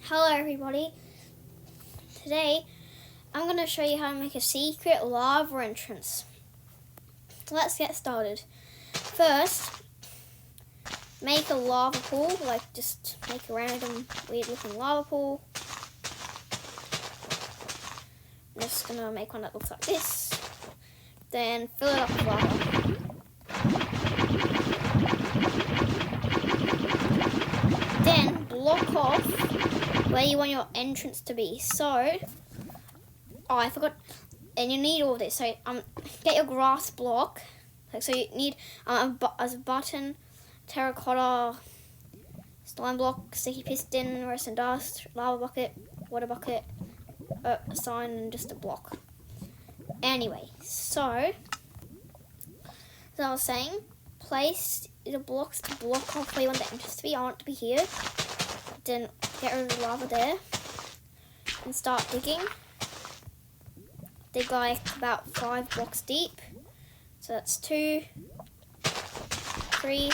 Hello everybody, today I'm going to show you how to make a secret lava entrance. Let's get started. First, make a lava pool, just make a random weird looking lava pool. I'm just going to make one that looks like this, then fill it up with lava. Then block off where you want your entrance to be. So, I forgot, and you need all this. So, get your grass block. So you need as a button, terracotta, slime block, sticky piston, redstone dust, lava bucket, water bucket, a sign, and just a block. Anyway, so as I was saying, place the blocks to block off where you want the entrance to be. I want it to be here. Then get rid of the lava there and start digging. Dig like about 5 blocks deep. So that's 2, 3,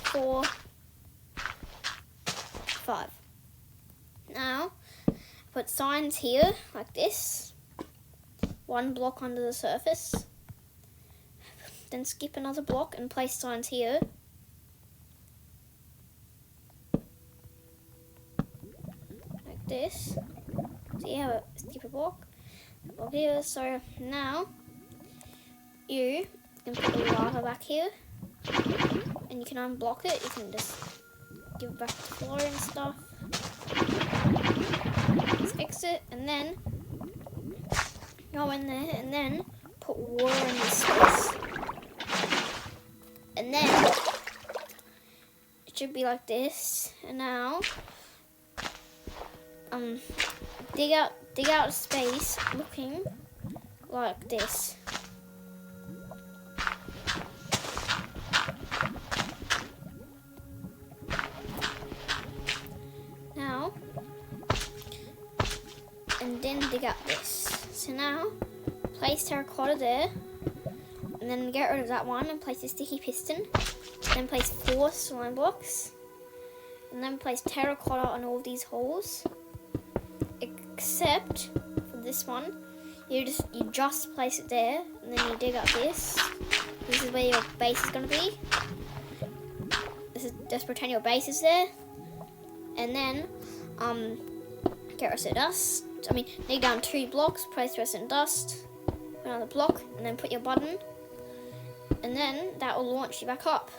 4, 5. Now put signs here like this. 1 block under the surface. Then skip another block and place signs here. Like this. So you have a skip a block here. So now you can put the lava back here. And you can unblock it. You can just give it back to the floor and stuff. Let's fix it, and then go in there and then put water in this space. And then it should be like this. And now dig out a space looking like this. Now and then dig out this. So now place terracotta there. And then get rid of that one and place a sticky piston. Then place 4 slime blocks. And then place terracotta on all these holes. Except for this one, you just place it there, and then you dig up this. This is where your base is gonna be. Just pretend your base is there. And then get redstone dust. Dig down 2 blocks, place redstone dust, put another block, and then put your button. And then that will launch you back up.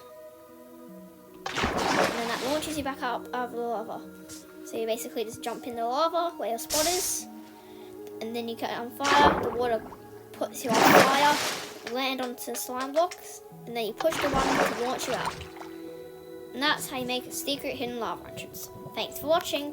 And then that launches you back up out of the lava. So you basically just jump in the lava where your spot is. And then you get on fire. The water puts you on fire. Land onto the slime blocks. And then you push the button to launch you out. And that's how you make a secret hidden lava entrance. Thanks for watching.